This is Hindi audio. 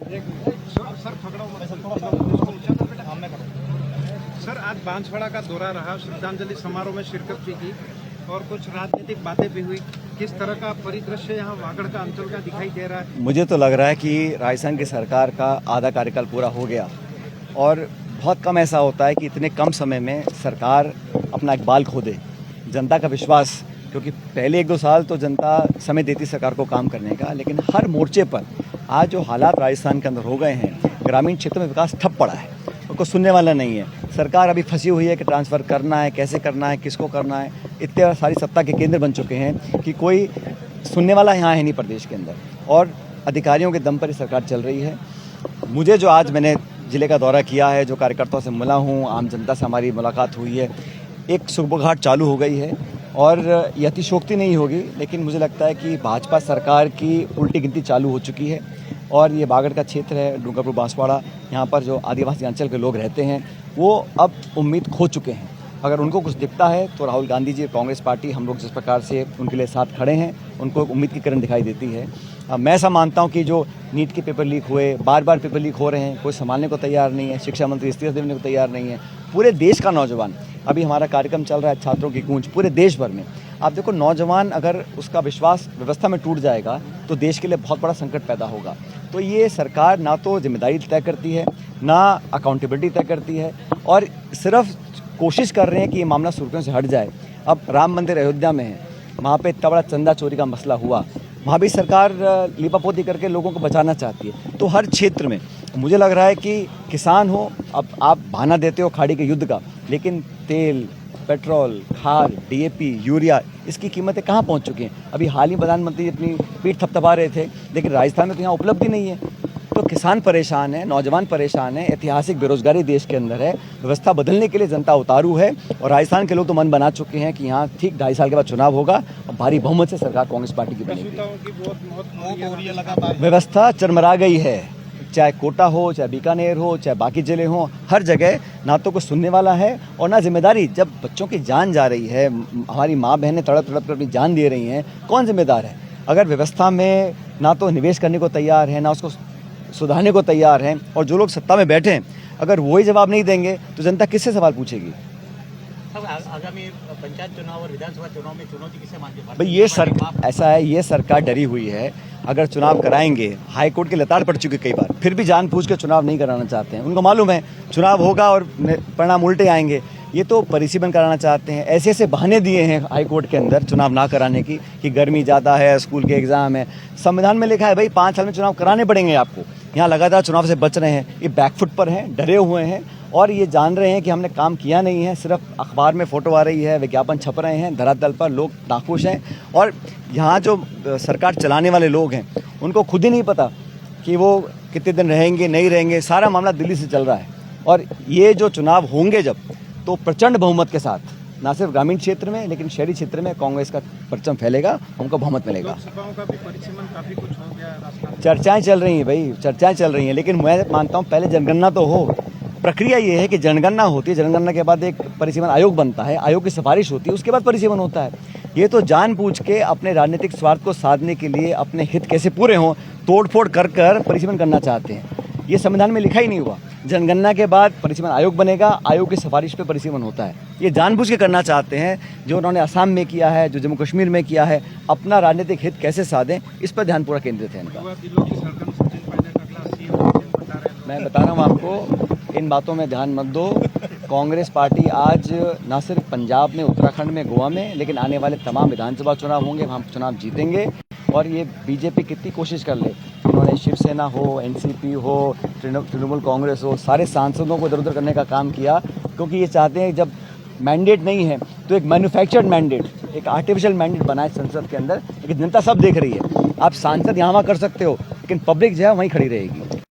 सर, आज बांसवाड़ा का दौरा रहा, श्रद्धांजलि समारोह में शिरकत भी की और कुछ राजनीतिक बातें भी हुई। किस तरह का परिदृश्य यहाँ वागड़ का अंचल का दिखाई दे रहा है? मुझे तो लग रहा है कि राजस्थान की सरकार का आधा कार्यकाल पूरा हो गया और बहुत कम ऐसा होता है कि इतने कम समय में सरकार अपना इकबाल खो दे। जनता का विश्वास, क्योंकि पहले 1-2 साल तो जनता समय देती सरकार को काम करने का, लेकिन हर मोर्चे पर आज जो हालात राजस्थान के अंदर हो गए हैं, ग्रामीण क्षेत्र में विकास ठप पड़ा है, उनको सुनने वाला नहीं है। सरकार अभी फंसी हुई है कि ट्रांसफ़र करना है, कैसे करना है, किसको करना है। इतने सारी सत्ता के केंद्र बन चुके हैं कि कोई सुनने वाला यहाँ है नहीं प्रदेश के अंदर, और अधिकारियों के दम पर ही सरकार चल रही है। मुझे जो आज मैंने ज़िले का दौरा किया है, जो कार्यकर्ताओं से मिला हूँ, आम जनता से हमारी मुलाकात हुई है, एक सुबहघाट चालू हो गई है और ये अतिशोक्ति नहीं होगी, लेकिन मुझे लगता है कि भाजपा सरकार की उल्टी गिनती चालू हो चुकी है। और ये बागड़ का क्षेत्र है, डूंगरपुर बांसवाड़ा, यहाँ पर जो आदिवासी अंचल के लोग रहते हैं वो अब उम्मीद खो चुके हैं। अगर उनको कुछ दिखता है तो राहुल गांधी जी, कांग्रेस पार्टी, हम लोग जिस प्रकार से उनके लिए साथ खड़े हैं, उनको उम्मीद की किरण दिखाई देती है। मैं ऐसा मानता हूँ कि जो नीट के पेपर लीक हुए, बार बार पेपर लीक हो रहे हैं, कोई संभालने को तैयार नहीं है, शिक्षा मंत्री इस्तीफा देने को तैयार नहीं है। पूरे देश का नौजवान, अभी हमारा कार्यक्रम चल रहा है छात्रों की गूंज पूरे देश भर में। आप देखो, नौजवान अगर उसका विश्वास व्यवस्था में टूट जाएगा तो देश के लिए बहुत बड़ा संकट पैदा होगा। तो ये सरकार ना तो जिम्मेदारी तय करती है, ना अकाउंटेबिलिटी तय करती है, और सिर्फ कोशिश कर रहे हैं कि ये मामला सुर्खियों से हट जाए। अब राम मंदिर अयोध्या में है, वहाँ पे इतना बड़ा चंदा चोरी का मसला हुआ, वहाँ भी सरकार लीपापोती करके लोगों को बचाना चाहती है। तो हर क्षेत्र में मुझे लग रहा है कि किसान हो, अब आप बहाना देते हो खाड़ी के युद्ध का, लेकिन तेल, पेट्रोल, खाद, डीएपी, यूरिया, इसकी कीमतें कहाँ पहुँच चुकी हैं? अभी हाल ही प्रधानमंत्री अपनी पीठ थपथपा रहे थे, लेकिन राजस्थान में तो यहाँ उपलब्धि नहीं है। तो किसान परेशान है, नौजवान परेशान है, ऐतिहासिक बेरोजगारी देश के अंदर है, व्यवस्था बदलने के लिए जनता उतारू है, और राजस्थान के लोग तो मन बना चुके हैं कि यहाँ ठीक 2.5 साल के बाद चुनाव होगा और भारी बहुमत से सरकार कांग्रेस पार्टी की बनेगी। व्यवस्था चरमरा गई है, चाहे कोटा हो, चाहे बीकानेर हो, चाहे बाकी जिले हों, हर जगह ना तो कुछ सुनने वाला है और ना जिम्मेदारी। जब बच्चों की जान जा रही है, हमारी माँ बहनें तड़प तड़प कर अपनी जान दे रही हैं, कौन जिम्मेदार है? अगर व्यवस्था में ना तो निवेश करने को तैयार है, ना उसको सुधारने को तैयार हैं, और जो लोग सत्ता में बैठे हैं अगर वही जवाब नहीं देंगे तो जनता किससे सवाल पूछेगी? आगामी पंचायत चुनाव और विधानसभा चुनाव में चुनौती किसे मानते हैं? भाई ऐसा है, ये सरकार डरी हुई है। अगर चुनाव कराएंगे, हाई कोर्ट की लताड़ पड़ चुकी कई बार, फिर भी जानबूझ के चुनाव नहीं कराना चाहते हैं। उनको मालूम है चुनाव होगा और परिणाम उल्टे आएंगे। ये तो परिसीमन कराना चाहते हैं। ऐसे ऐसे बहाने दिए हैं हाई कोर्ट के अंदर चुनाव ना कराने की, कि गर्मी ज़्यादा है, स्कूल के एग्ज़ाम है। संविधान में लिखा है भाई 5 साल में चुनाव कराने पड़ेंगे आपको। यहाँ लगातार चुनाव से बच रहे हैं, ये बैकफुट पर हैं, डरे हुए हैं, और ये जान रहे हैं कि हमने काम किया नहीं है। सिर्फ अखबार में फ़ोटो आ रही है, विज्ञापन छप रहे हैं, धरातल पर लोग नाखुश हैं। और यहाँ जो सरकार चलाने वाले लोग हैं उनको खुद ही नहीं पता कि वो कितने दिन रहेंगे, नहीं रहेंगे। सारा मामला दिल्ली से चल रहा है, और ये जो चुनाव होंगे जब, तो प्रचंड बहुमत के साथ, ना सिर्फ ग्रामीण क्षेत्र में लेकिन शहरी क्षेत्र में कांग्रेस का परचम फैलेगा, उनको बहुमत मिलेगा। लोकसभाओं का भी परिसीमन काफी कुछ हो गया। चर्चाएं चल रही हैं भाई, चर्चाएं चल रही हैं, लेकिन मैं मानता हूं पहले जनगणना तो हो। प्रक्रिया ये है कि जनगणना होती है, जनगणना के बाद एक परिसीमन आयोग बनता है, आयोग की सिफारिश होती है, उसके बाद परिसीमन होता है। ये तो जानबूझ के अपने राजनीतिक स्वार्थ को साधने के लिए, अपने हित कैसे पूरे हों, तोड़फोड़ कर परिसीमन करना चाहते हैं। ये संविधान में लिखा ही नहीं हुआ। जनगणना के बाद परिसीमन आयोग बनेगा, आयोग की सिफारिश पे परिसीमन होता है। ये जानबूझ के करना चाहते हैं, जो उन्होंने असम में किया है, जो जम्मू कश्मीर में किया है। अपना राजनीतिक हित कैसे साधें, इस पर ध्यान पूरा केंद्रित है इनका। मैं बता रहा हूँ आपको, इन बातों में ध्यान मत दो। कांग्रेस पार्टी आज ना सिर्फ पंजाब में, उत्तराखंड में, गोवा में, लेकिन आने वाले तमाम विधानसभा चुनाव होंगे, हम चुनाव जीतेंगे। और ये बीजेपी कितनी कोशिश कर ले, उन्होंने शिवसेना हो, एनसीपी हो, तृणमूल कांग्रेस हो, सारे सांसदों को इधर उधर करने का काम किया, क्योंकि ये चाहते हैं जब मैंडेट नहीं है तो एक मैन्युफैक्चर्ड मैंडेट, एक आर्टिफिशियल मैंडेट बनाए संसद के अंदर। लेकिन जनता सब देख रही है। आप सांसद यहाँ वहाँ कर सकते हो, लेकिन पब्लिक जो है वहीं खड़ी रहेगी।